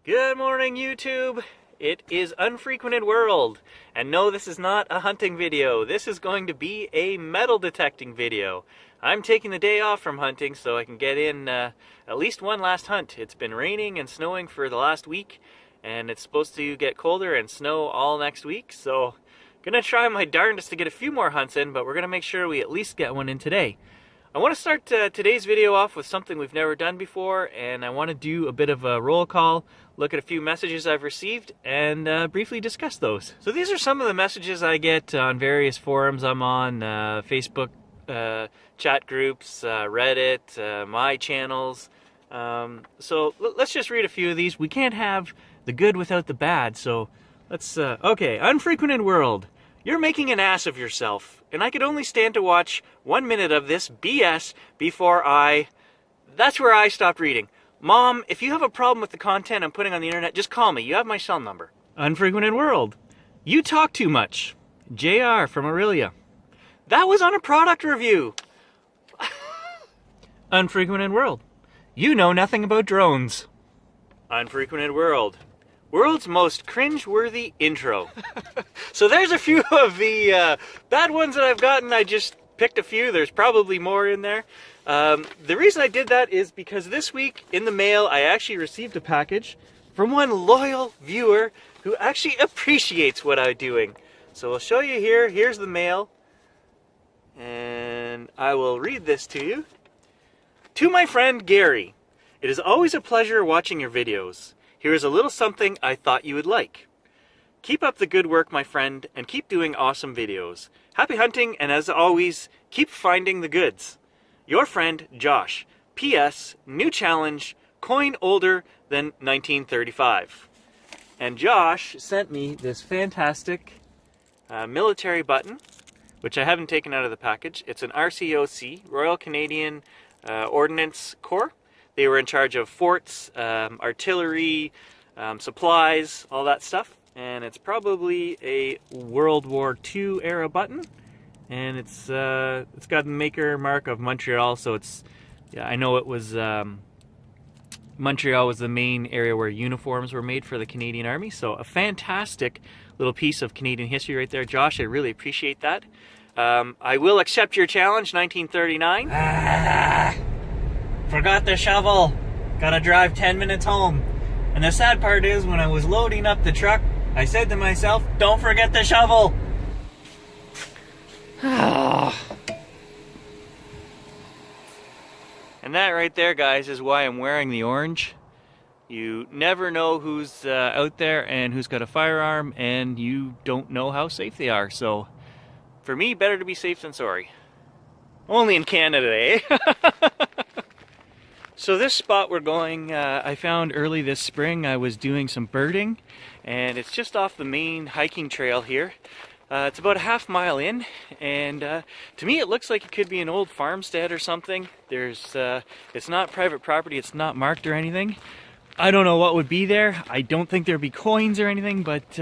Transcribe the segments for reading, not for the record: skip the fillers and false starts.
Good morning, YouTube. It is Unfrequented World. And no, this is not a hunting video. This is going to be a metal detecting video. I'm taking the day off from hunting so I can get in at least one last hunt. It's been raining and snowing for the last week, and it's supposed to get colder and snow all next week. So gonna try my darndest to get a few more hunts in, but we're gonna make sure we at least get one in today. I want to start today's video off with something we've never done before, and I want to do a bit of a roll call, look at a few messages I've received, and briefly discuss those. So these are some of the messages I get on various forums I'm on, Facebook chat groups, Reddit, my channels. So let's just read a few of these. We can't have the good without the bad, so let's... Okay, Unfrequented World. You're making an ass of yourself, and I could only stand to watch 1 minute of this BS before That's where I stopped reading. Mom, if you have a problem with the content I'm putting on the internet, just call me. You have my cell number. Unfrequented World. You talk too much. JR from Aurelia. That was on a product review. Unfrequented World. You know nothing about drones. Unfrequented World. World's most cringe-worthy intro. So there's a few of the bad ones that I've gotten. I just picked a few. There's probably more in there. The reason I did that is because this week in the mail I actually received a package from one loyal viewer who actually appreciates what I'm doing. So I'll show you here. Here's the mail. And I will read this to you. To my friend Gary, it is always a pleasure watching your videos. Here is a little something I thought you would like. Keep up the good work, my friend, and keep doing awesome videos. Happy hunting, and as always, keep finding the goods. Your friend, Josh. P.S. New challenge, coin older than 1935. And Josh sent me this fantastic military button, which I haven't taken out of the package. It's an RCOC, Royal Canadian Ordnance Corps. They were in charge of forts, artillery, supplies, all that stuff. And it's probably a World War II era button. And it's got the maker mark of Montreal, so it's, yeah, I know it was, Montreal was the main area where uniforms were made for the Canadian Army. So a fantastic little piece of Canadian history right there. Josh, I really appreciate that. I will accept your challenge, 1939. Forgot the shovel. Gotta drive 10 minutes home. And the sad part is, when I was loading up the truck, I said to myself, don't forget the shovel. And that right there, guys, is why I'm wearing the orange. You never know who's out there and who's got a firearm, and you don't know how safe they are. So, for me, better to be safe than sorry. Only in Canada, eh? So this spot we're going, I found early this spring. I was doing some birding, and it's just off the main hiking trail here. It's about a half mile in, and to me it looks like it could be an old farmstead or something. It's not private property, it's not marked or anything. I don't know what would be there. I don't think there'd be coins or anything, but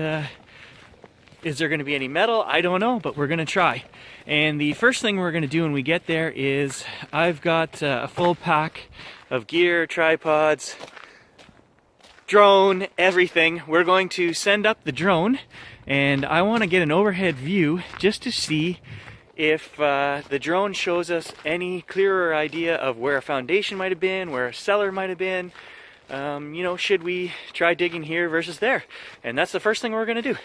is there going to be any metal? I don't know, but we're going to try. And the first thing we're going to do when we get there is I've got a full pack of gear, tripods, drone, everything. We're going to send up the drone, and I want to get an overhead view just to see if the drone shows us any clearer idea of where a foundation might have been, where a cellar might have been. You know, should we try digging here versus there? And that's the first thing we're going to do.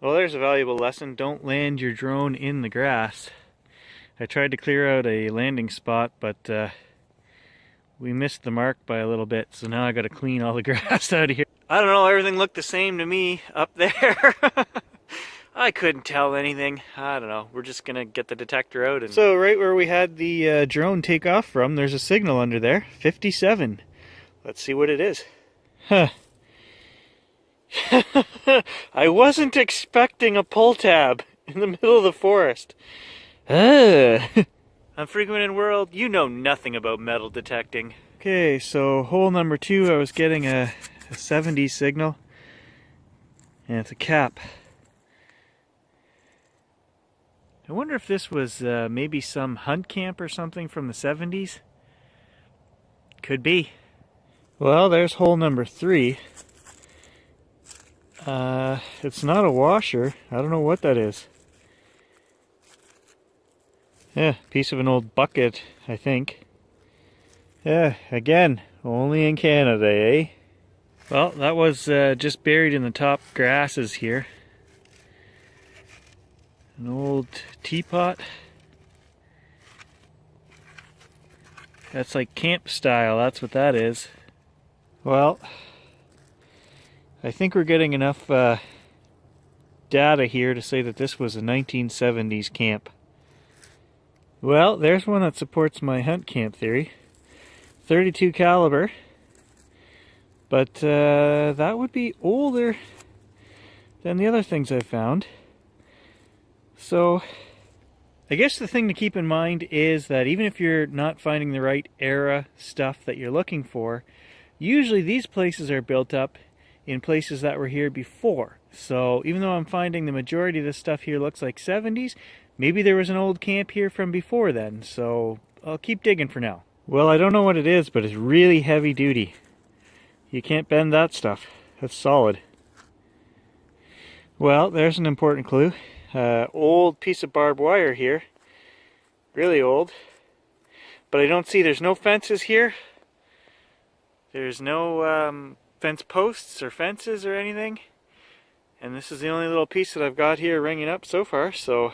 Well, there's a valuable lesson. Don't land your drone in the grass. I tried to clear out a landing spot, but we missed the mark by a little bit, so now I gotta clean all the grass out of here. I don't know, everything looked the same to me up there. I couldn't tell anything. I don't know. We're just gonna get the detector out. And so right where we had the drone take off from, there's a signal under there, 57. Let's see what it is. Huh. I wasn't expecting a pull tab in the middle of the forest. Unfrequented world, you know nothing about metal detecting. Okay, so hole number 2, I was getting a 70 signal, and it's a cap. I wonder if this was maybe some hunt camp or something from the 70s. Could be. Well, there's hole number 3. It's not a washer. I don't know what that is. Yeah, piece of an old bucket, I think. Yeah, again, only in Canada, eh? Well, that was just buried in the top grasses here. An old teapot. That's like camp style, that's what that is. Well, I think we're getting enough data here to say that this was a 1970s camp. Well, there's one that supports my hunt camp theory. 32 caliber. But that would be older than the other things I've found. So, I guess the thing to keep in mind is that even if you're not finding the right era stuff that you're looking for, usually these places are built up in places that were here before. So even though I'm finding the majority of this stuff here looks like 70s, maybe there was an old camp here from before then. So I'll keep digging for now. Well, I don't know what it is, but it's really heavy duty. You can't bend that stuff. That's solid. Well, there's an important clue. Old piece of barbed wire here. Really old. But I don't see, there's no fences here. There's no fence posts or fences or anything. And this is the only little piece that I've got here ringing up so far. So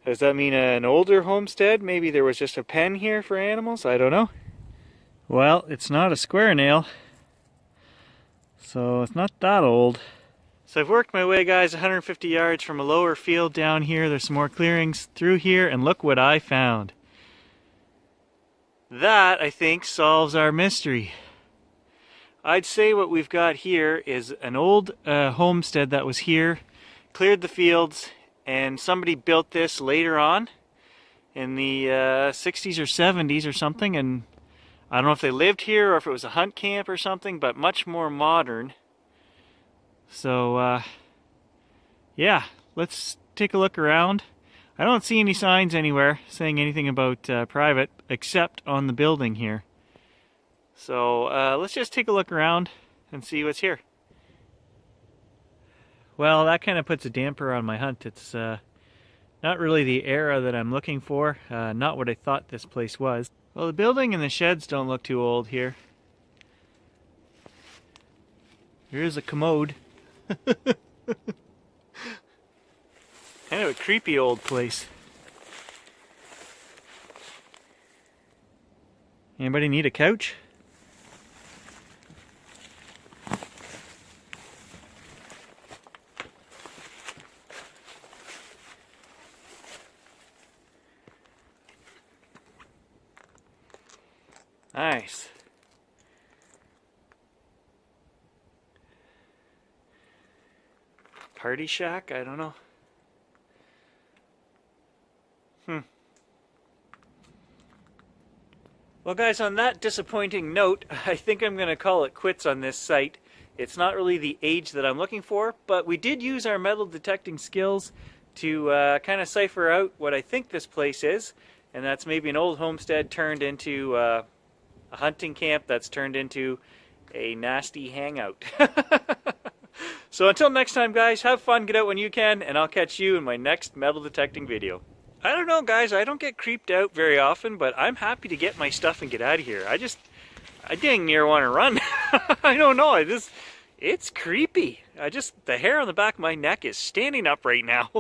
does that mean an older homestead? Maybe there was just a pen here for animals? I don't know. Well, it's not a square nail. So it's not that old. So I've worked my way, guys, 150 yards from a lower field down here. There's some more clearings through here, and look what I found. That, I think, solves our mystery. I'd say what we've got here is an old homestead that was here, cleared the fields, and somebody built this later on in the 60s or 70s or something, and I don't know if they lived here or if it was a hunt camp or something, but much more modern. So, yeah, let's take a look around. I don't see any signs anywhere saying anything about private, except on the building here. So, let's just take a look around and see what's here. Well, that kind of puts a damper on my hunt. It's not really the era that I'm looking for, not what I thought this place was. Well, the building and the sheds don't look too old here. There is a commode. Kind of a creepy old place. Anybody need a couch? Nice. Party shack? I don't know. Well, guys, on that disappointing note, I think I'm going to call it quits on this site. It's not really the age that I'm looking for, but we did use our metal detecting skills to kind of cipher out what I think this place is, and that's maybe an old homestead turned into a hunting camp that's turned into a nasty hangout. So until next time, guys, have fun, get out when you can, and I'll catch you in my next metal detecting video. I don't know, guys, I don't get creeped out very often, but I'm happy to get my stuff and get out of here. I dang near want to run. I don't know, It's creepy. The hair on the back of my neck is standing up right now.